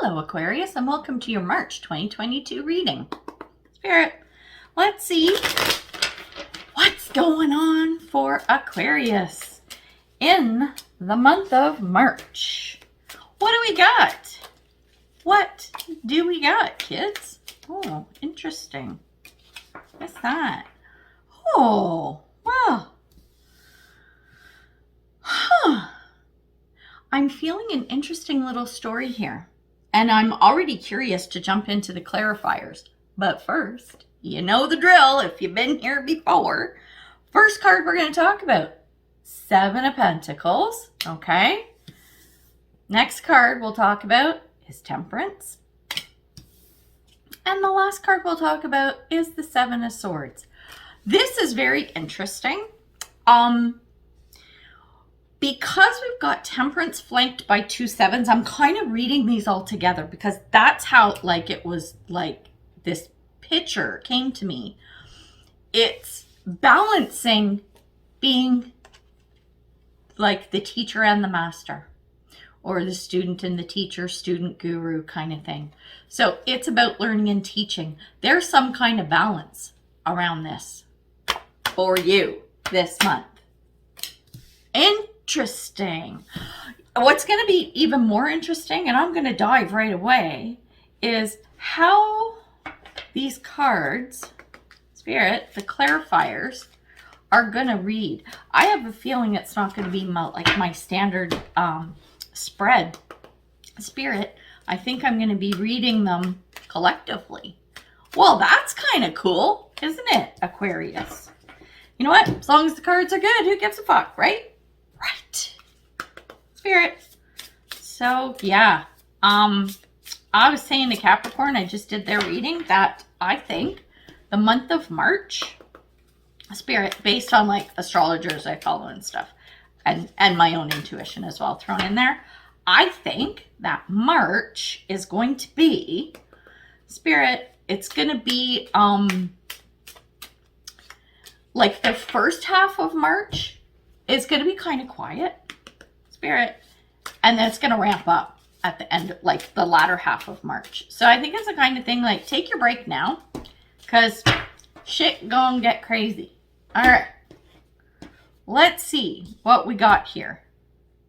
Hello, Aquarius, and welcome to your March 2022 reading. Spirit, let's see what's going on for Aquarius in the month of March. What do we got? What do we got, kids? Oh, interesting. What's that? Oh, wow. Huh. I'm feeling an interesting little story here. And I'm already curious to jump into the clarifiers. But first, you know the drill if you've been here before. First card we're going to talk about, Seven of Pentacles. Okay. Next card we'll talk about is Temperance. And the last card we'll talk about is the Seven of Swords. This is very interesting. Because we've got Temperance flanked by two sevens, I'm kind of reading these all together because that's how it was this picture came to me. It's balancing being like the teacher and the master, or the student and the teacher, student guru kind of thing. So it's about learning and teaching. There's some kind of balance around this for you this month. Interesting. What's going to be even more interesting, and I'm going to dive right away, is how these cards, Spirit, the clarifiers, are going to read. I have a feeling it's not going to be my standard spread. Spirit, I think I'm going to be reading them collectively. Well, that's kind of cool, isn't it, Aquarius? You know what? As long as the cards are good, who gives a fuck, right? Right. Spirit. So, yeah. I was saying to Capricorn, I just did their reading, that I think the month of March, Spirit, based on astrologers I follow and stuff, and my own intuition as well thrown in there, I think that March is going to be, Spirit, it's going to be the first half of March is going to be kind of quiet, Spirit, and then it's going to ramp up at the end, the latter half of March. So I think it's the kind of thing, take your break now, because shit gonna get crazy. All right, let's see what we got here.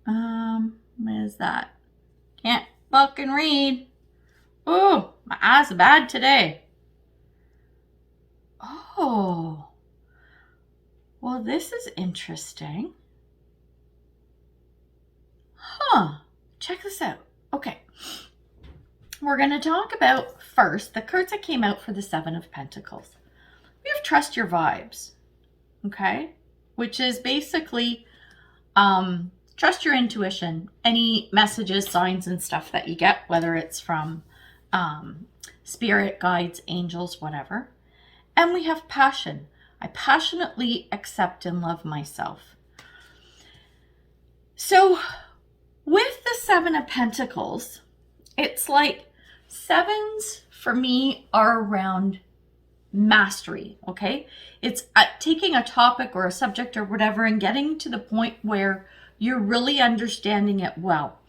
What is that? Can't fucking read. Oh, my eyes are bad today. Oh. Well, this is interesting. Huh. Check this out. Okay. We're going to talk about first the cards that came out for the Seven of Pentacles. We have Trust Your Vibes. Okay. Which is basically trust your intuition. Any messages, signs, and stuff that you get, whether it's from spirit, guides, angels, whatever. And we have Passion. I passionately accept and love myself. So with the Seven of Pentacles, it's sevens for me are around mastery, okay? It's taking a topic or a subject or whatever and getting to the point where you're really understanding it well.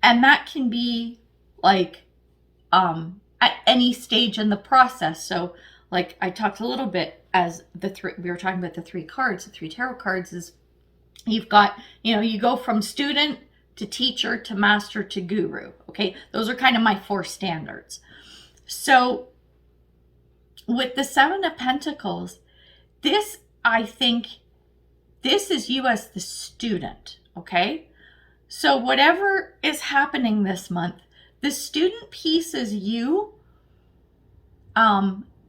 And that can be at any stage in the process. So I talked a little bit as we were talking about the three cards, the three tarot cards, is you've got, you go from student to teacher to master to guru. Okay. Those are kind of my four standards. So with the Seven of Pentacles, I think this is you as the student. Okay. So whatever is happening this month, the student piece is you,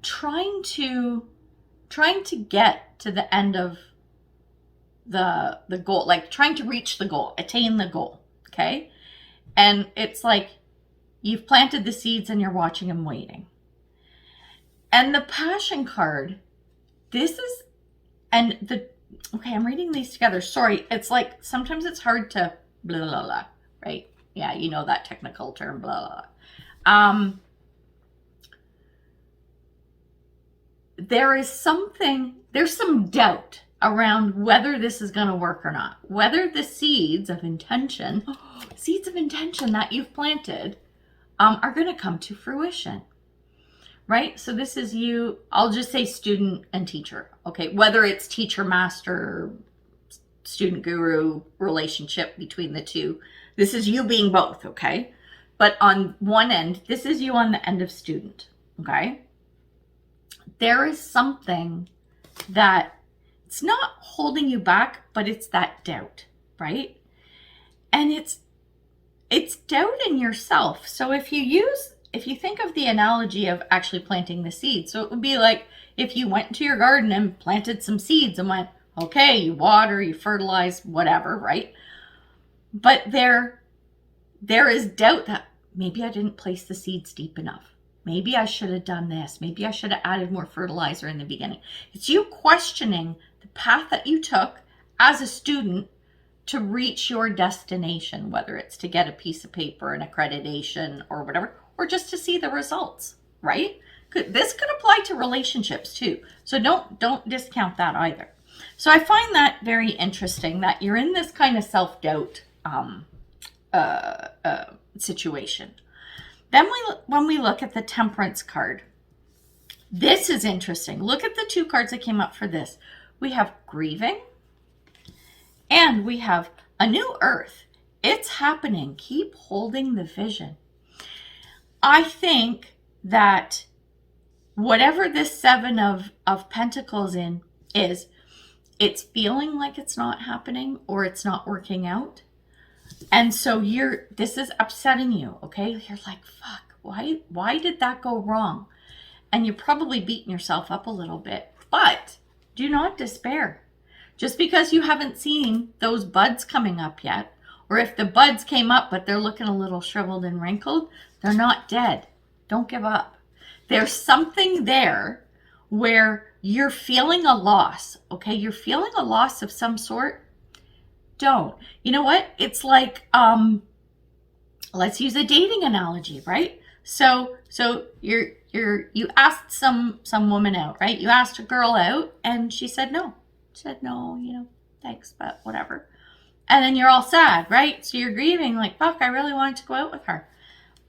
trying to get to the end of the goal, trying to reach the goal, attain the goal, okay? And it's you've planted the seeds and you're watching them waiting. And the Passion card, I'm reading these together. Sorry, it's sometimes it's hard to blah, blah, blah, right? Yeah, you know that technical term, blah, blah, blah. There's some doubt around whether this is going to work or not. Whether the seeds of intention that you've planted are going to come to fruition, right? So this is you, I'll just say student and teacher, okay? Whether it's teacher, master, student, guru relationship between the two, this is you being both, okay? But on one end, this is you on the end of student, okay? There is something that it's not holding you back, but it's that doubt, right? And it's doubt in yourself. So if you think of the analogy of actually planting the seed, so it would be like if you went into your garden and planted some seeds and went, okay, you water, you fertilize, whatever, right? But there is doubt that maybe I didn't place the seeds deep enough. Maybe I should have done this. Maybe I should have added more fertilizer in the beginning. It's you questioning the path that you took as a student to reach your destination, whether it's to get a piece of paper, an accreditation, or whatever, or just to see the results, right? This could apply to relationships too. So don't discount that either. So I find that very interesting that you're in this kind of self-doubt situation. Then when we look at the Temperance card, this is interesting. Look at the two cards that came up for this. We have grieving and we have a new earth. It's happening. Keep holding the vision. I think that whatever this Seven of Pentacles is, it's feeling like it's not happening or it's not working out. And so this is upsetting you, okay? You're like, fuck, why did that go wrong? And you're probably beating yourself up a little bit, but do not despair. Just because you haven't seen those buds coming up yet, or if the buds came up, but they're looking a little shriveled and wrinkled, they're not dead. Don't give up. There's something there where you're feeling a loss, okay? You're feeling a loss of some sort. Don't. You know what? It's like, let's use a dating analogy, right? So you asked some woman out, right? You asked a girl out and she said no. She said no, thanks, but whatever. And then you're all sad, right? So you're grieving like, fuck, I really wanted to go out with her.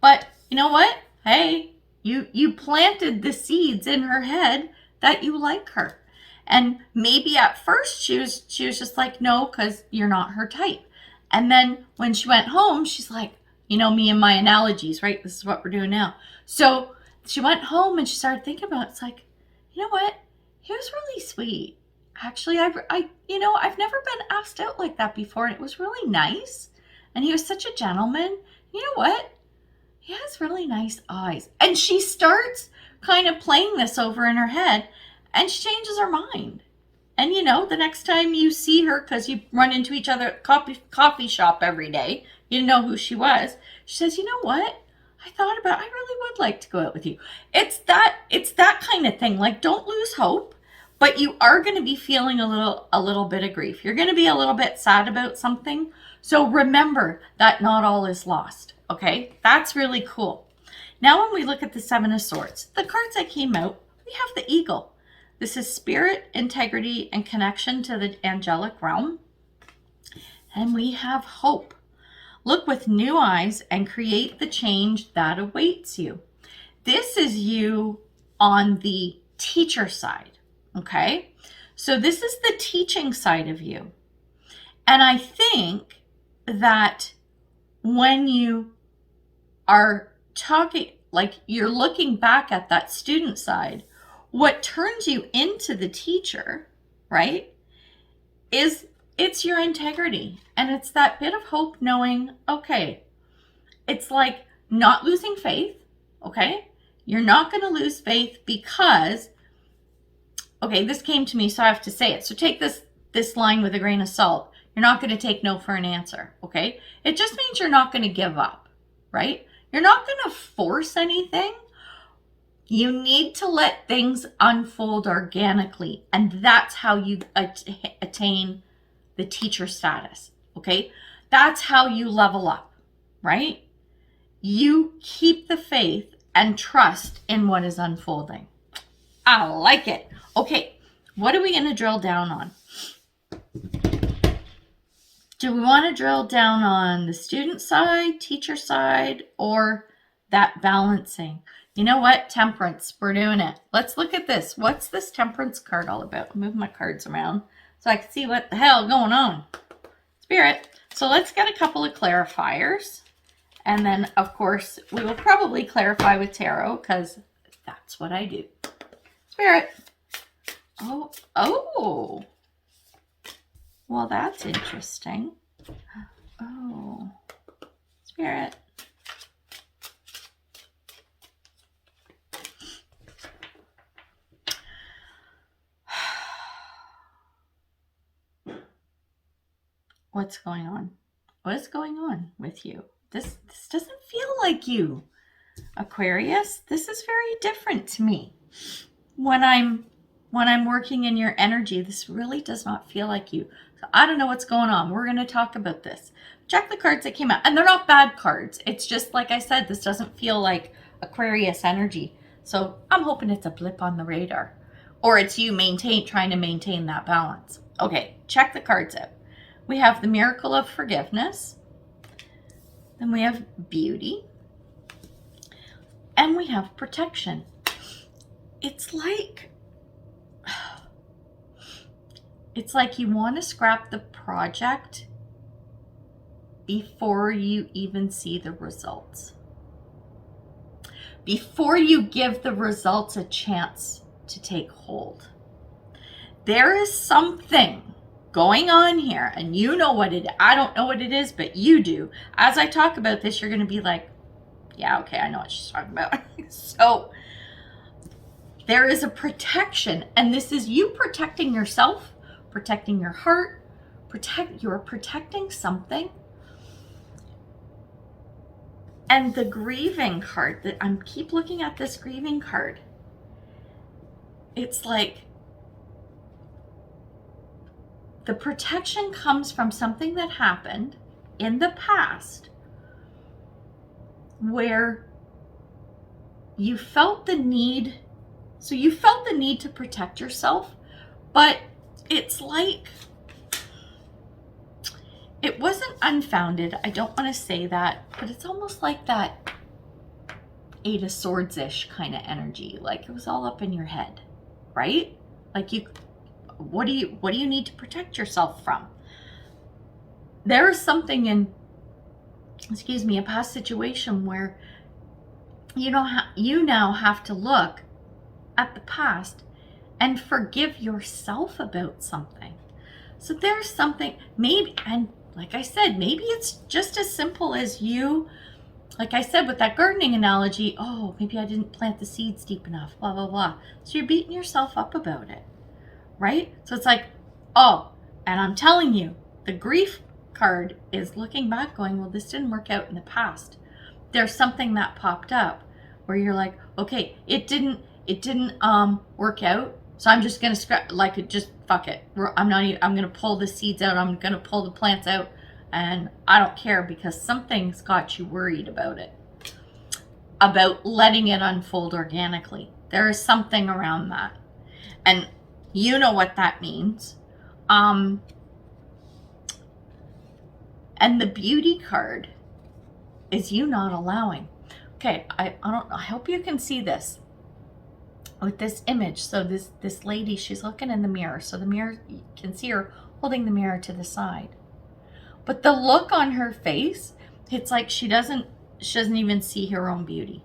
But you know what? Hey, you planted the seeds in her head that you like her. And maybe at first she was just like, no, because you're not her type. And then when she went home, she's like, me and my analogies, right? This is what we're doing now. So she went home and she started thinking about it. It's like, you know what? He was really sweet. Actually, I've never been asked out like that before. And it was really nice. And he was such a gentleman. You know what? He has really nice eyes. And she starts kind of playing this over in her head. And she changes her mind. And the next time you see her, because you run into each other at coffee shop every day, you know who she was. She says, you know what? I really would like to go out with you. It's that kind of thing. Like, don't lose hope, but you are going to be feeling a little bit of grief. You're going to be a little bit sad about something. So remember that not all is lost. Okay? That's really cool. Now, when we look at the Seven of Swords, the cards that came out, we have the Eagle. This is spirit, integrity, and connection to the angelic realm. And we have hope. Look with new eyes and create the change that awaits you. This is you on the teacher side, okay? So this is the teaching side of you. And I think that when you are talking, like you're looking back at that student side, what turns you into the teacher, right, it's your integrity. And it's that bit of hope knowing, okay, it's like not losing faith, okay? You're not going to lose faith because, okay, this came to me, so I have to say it. So take this line with a grain of salt. You're not going to take no for an answer, okay? It just means you're not going to give up, right? You're not going to force anything. You need to let things unfold organically, and that's how you attain the teacher status, okay? That's how you level up, right? You keep the faith and trust in what is unfolding. I like it. Okay, what are we going to drill down on? Do we want to drill down on the student side, teacher side, or that balancing. You know what? Temperance. We're doing it. Let's look at this. What's this Temperance card all about? Move my cards around so I can see what the hell going on. Spirit. So let's get a couple of clarifiers. And then, of course, we will probably clarify with tarot because that's what I do. Spirit. Oh. Well, that's interesting. Oh. Spirit. What's going on? What's going on with you? This doesn't feel like you, Aquarius. This is very different to me. When I'm working in your energy, this really does not feel like you. So I don't know what's going on. We're going to talk about this. Check the cards that came out. And they're not bad cards. It's just, like I said, this doesn't feel like Aquarius energy. So I'm hoping it's a blip on the radar. Or it's you trying to maintain that balance. Okay, check the cards out. We have the miracle of forgiveness. Then we have beauty. And we have protection. It's like you want to scrap the project before you even see the results. Before you give the results a chance to take hold. There is something going on here, and you know what it is. I don't know what it is, but you do. As I talk about this, you're going to be like, yeah, okay, I know what she's talking about. So there is a protection, and this is you protecting yourself, protecting your heart, you're protecting something. And the grieving card, that I keep looking at this grieving card. It's like the protection comes from something that happened in the past where you felt the need. So you felt the need to protect yourself, but it's like it wasn't unfounded. I don't want to say that, but it's almost like that Eight of Swords-ish kind of energy. Like it was all up in your head, right? Like what do you need to protect yourself from? There is something in, a past situation where you now have to look at the past and forgive yourself about something. So there's something, maybe, and like I said, maybe it's just as simple as you, like I said with that gardening analogy, oh, maybe I didn't plant the seeds deep enough, blah, blah, blah. So you're beating yourself up about it, right? So it's like, oh, and I'm telling you, the grief card is looking back going, well, this didn't work out in the past. There's something that popped up where you're like, okay, it didn't work out. So I'm just going to just fuck it. I'm going to pull the seeds out. I'm going to pull the plants out, and I don't care because something's got you worried about it, about letting it unfold organically. There is something around that. And you know what that means. And the beauty card is you not allowing. Okay, I hope you can see this with this image. So this lady, she's looking in the mirror. So the mirror, you can see her holding the mirror to the side. But the look on her face, it's like she doesn't even see her own beauty.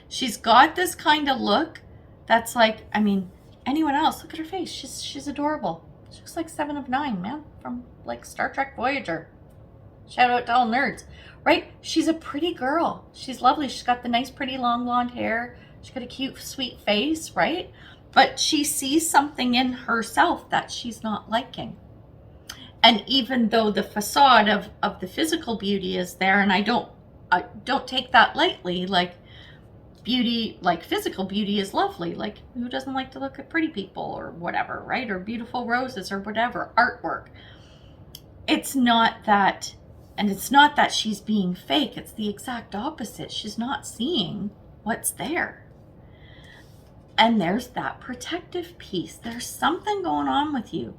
She's got this kind of look that's like, I mean, anyone else, look at her face. She's adorable. She looks like 7 of 9, man, from like Star Trek Voyager. Shout out to all nerds, right? She's a pretty girl. She's lovely. She's got the nice, pretty, long blonde hair. She's got a cute, sweet face, right? But she sees something in herself that she's not liking. And even though the facade of the physical beauty is there, and I don't take that lightly, like beauty, like physical beauty is lovely. Like who doesn't like to look at pretty people or whatever, right? Or beautiful roses or whatever, artwork. It's not that. And it's not that she's being fake. It's the exact opposite. She's not seeing what's there. And there's that protective piece. There's something going on with you.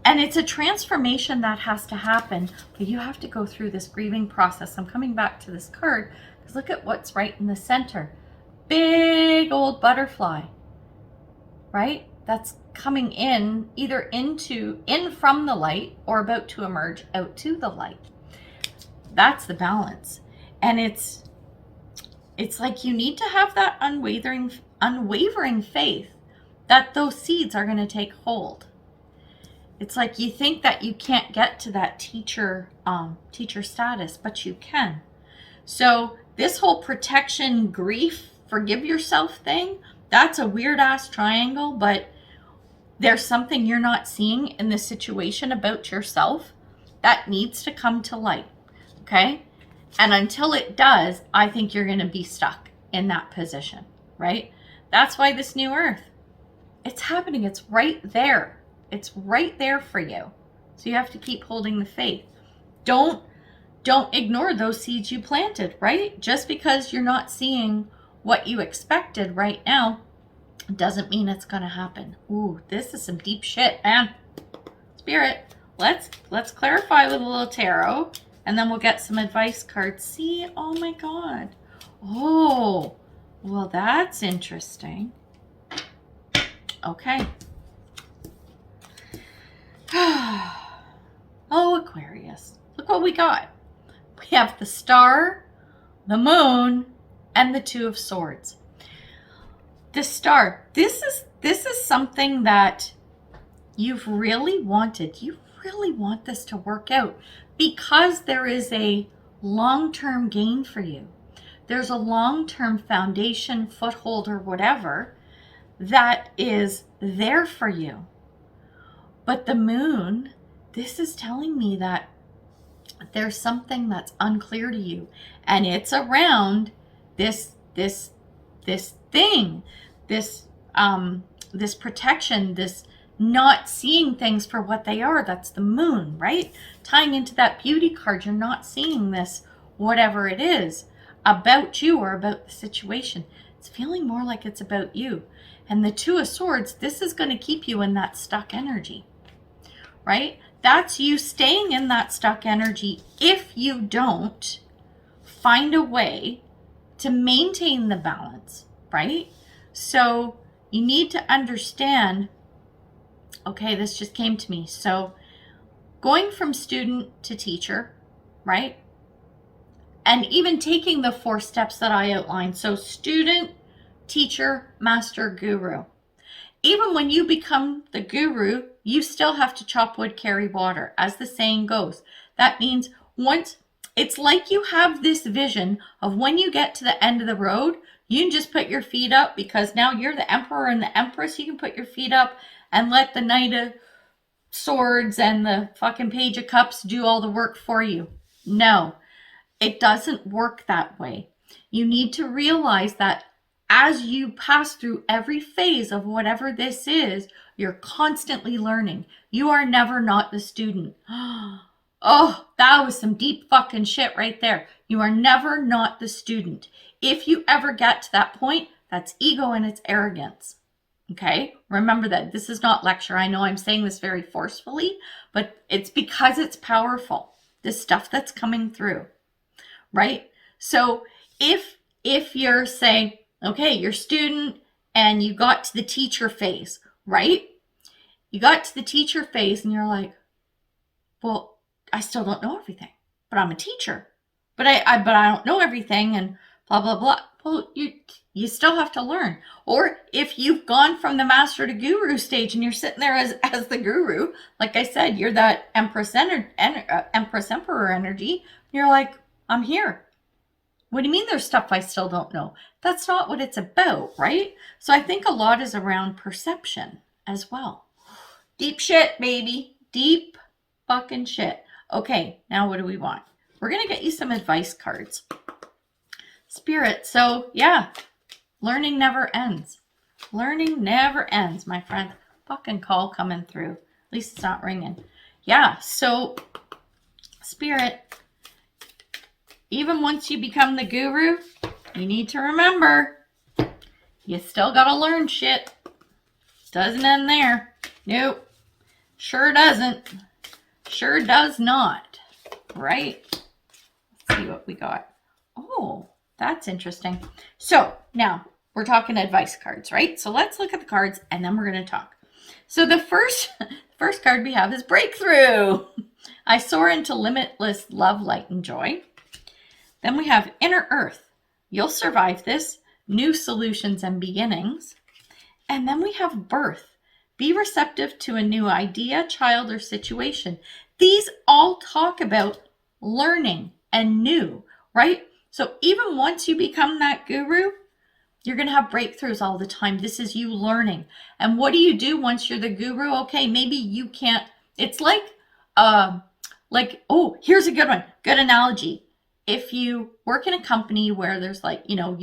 And it's a transformation that has to happen. But you have to go through this grieving process. I'm coming back to this card Because look at what's right in the center. Big old butterfly, right? That's coming in, either in from the light or about to emerge out to the light. That's the balance. And it's like you need to have that unwavering faith that those seeds are going to take hold. It's like you think that you can't get to that teacher status, but you can. So this whole protection, grief, forgive yourself thing, that's a weird ass triangle, but there's something you're not seeing in the situation about yourself that needs to come to light. Okay? And until it does, I think you're going to be stuck in that position, right? That's why this new earth, it's happening. It's right there. It's right there for you. So you have to keep holding the faith. Don't ignore those seeds you planted, right? Just because you're not seeing what you expected right now doesn't mean it's going to happen. Ooh, this is some deep shit, man. Spirit, let's clarify with a little tarot, and then we'll get some advice cards. See? Oh my God. Oh, well, that's interesting. Okay. Oh, Aquarius. Look what we got. We have the Star, the Moon, and the Two of Swords. The Star. This is something that you've really wanted. You really want this to work out because there is a long-term gain for you. There's a long-term foundation, foothold, or whatever that is there for you. But the Moon, this is telling me that there's something that's unclear to you, and it's around this thing, this protection, this not seeing things for what they are. That's the Moon, right? Tying into that beauty card, you're not seeing this, whatever it is, about you or about the situation. It's feeling more like it's about you. And the Two of Swords, this is going to keep you in that stuck energy, right? That's you staying in that stuck energy if you don't find a way to maintain the balance, right? So you need to understand, okay, this just came to me. So going from student to teacher, right? And even taking the 4 steps that I outlined. So student, teacher, master, guru. Even when you become the guru, you still have to chop wood, carry water, as the saying goes. That means it's like you have this vision of when you get to the end of the road, you can just put your feet up because now you're the emperor and the empress. You can put your feet up and let the Knight of Swords and the fucking Page of Cups do all the work for you. No, it doesn't work that way. You need to realize that as you pass through every phase of whatever this is, you're constantly learning. You are never not the student. Oh, that was some deep fucking shit right there. You are never not the student. If you ever get to that point, that's ego and it's arrogance. Okay? Remember that this is not lecture. I know I'm saying this very forcefully, but it's because it's powerful. The stuff that's coming through. Right? So if you're saying, okay, you're student and you got to the teacher phase, right? You got to the teacher phase and you're like, well, I still don't know everything, but I'm a teacher. But I don't know everything and blah, blah, blah. Well, you still have to learn. Or if you've gone from the master to guru stage and you're sitting there as the guru, like I said, you're that Empress Emperor energy. You're like, I'm here. What do you mean there's stuff I still don't know? That's not what it's about, right? So I think a lot is around perception as well. Deep shit, baby. Deep fucking shit. Okay, now what do we want? We're going to get you some advice cards. Spirit, so yeah, learning never ends. Learning never ends, my friend. Fucking call coming through. At least it's not ringing. Yeah, so Spirit, even once you become the guru, you need to remember, you still gotta learn shit. Doesn't end there. Nope. Sure doesn't. Sure does not. Right? Let's see what we got. Oh, That's interesting. So now we're talking advice cards, right? So let's look at the cards and then we're going to talk. So the first card we have is Breakthrough. I soar into limitless love, light, and joy. Then we have Inner Earth. You'll survive this. New solutions and beginnings. And then we have Birth. Be receptive to a new idea, child, or situation. These all talk about learning and new, right? So even once you become that guru, you're going to have breakthroughs all the time. This is you learning. And what do you do once you're the guru? Okay, maybe you can't. It's like, oh, here's a good one. Good analogy. If you work in a company where there's like, you know,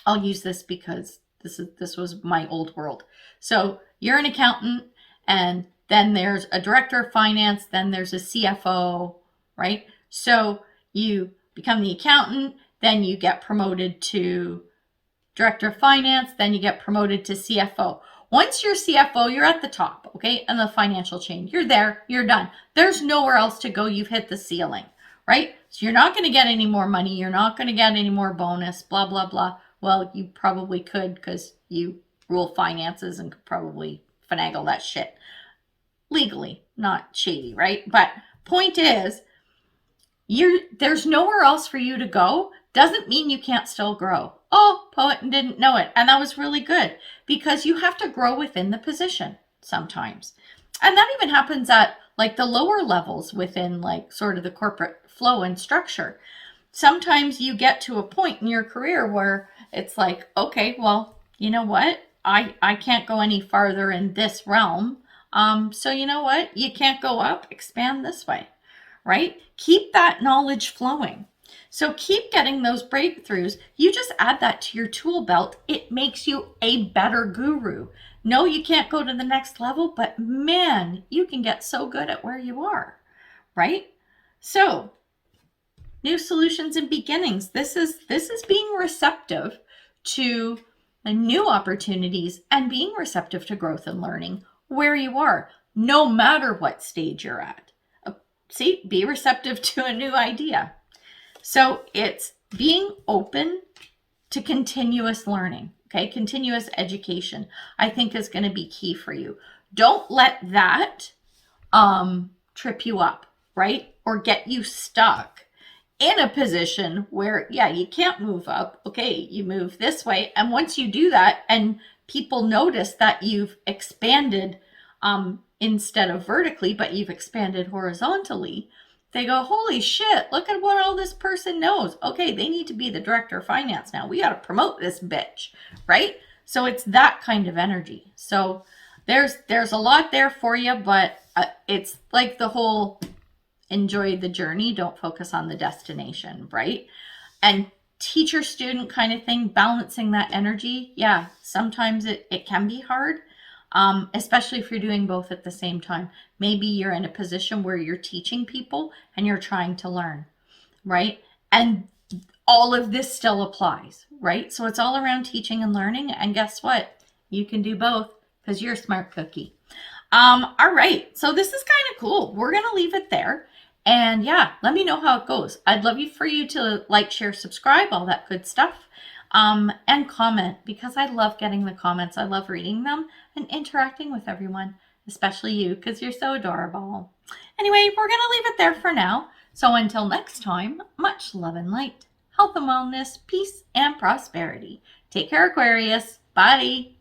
I'll use this because this was my old world. So you're an accountant, and then there's a director of finance, then there's a CFO, right? So you become the accountant, then you get promoted to director of finance, then you get promoted to CFO. Once you're CFO, you're at the top, okay? And the financial chain, you're there, you're done. There's nowhere else to go. You've hit the ceiling, right? So you're not going to get any more money. You're not going to get any more bonus, blah, blah, blah. Well, you probably could because you rule finances and could probably finagle that shit legally, not shady, right? But point is, there's nowhere else for you to go. Doesn't mean you can't still grow. Oh, poet and didn't know it. And that was really good because you have to grow within the position sometimes. And that even happens at like the lower levels within like sort of the corporate flow and structure. Sometimes you get to a point in your career where it's like, okay, well, you know what? I can't go any farther in this realm. So you know what? You can't go up, expand this way, right? Keep that knowledge flowing. So keep getting those breakthroughs. You just add that to your tool belt. It makes you a better guru. No, you can't go to the next level, but man, you can get so good at where you are, right? So new solutions and beginnings. This is being receptive to new opportunities and being receptive to growth and learning where you are, no matter what stage you're at. See, be receptive to a new idea. So it's being open to continuous learning, okay? Continuous education, I think is going to be key for you. Don't let that trip you up, right? Or get you stuck in a position where, yeah, you can't move up. Okay, you move this way. And once you do that and people notice that you've expanded instead of vertically, but you've expanded horizontally, they go, holy shit, look at what all this person knows. Okay, they need to be the director of finance now. We got to promote this bitch, right? So it's that kind of energy. So there's a lot there for you, but it's like the whole enjoy the journey, don't focus on the destination, right? And teacher-student kind of thing, balancing that energy. Yeah, sometimes it can be hard, especially if you're doing both at the same time. Maybe you're in a position where you're teaching people and you're trying to learn, right? And all of this still applies, right? So it's all around teaching and learning. And guess what? You can do both because you're a smart cookie. All right, so this is kind of cool. We're going to leave it there. And yeah, let me know how it goes. I'd love for you to like, share, subscribe, all that good stuff. And comment, because I love getting the comments. I love reading them and interacting with everyone, especially you, because you're so adorable. Anyway, we're going to leave it there for now. So until next time, much love and light, health and wellness, peace and prosperity. Take care, Aquarius. Bye.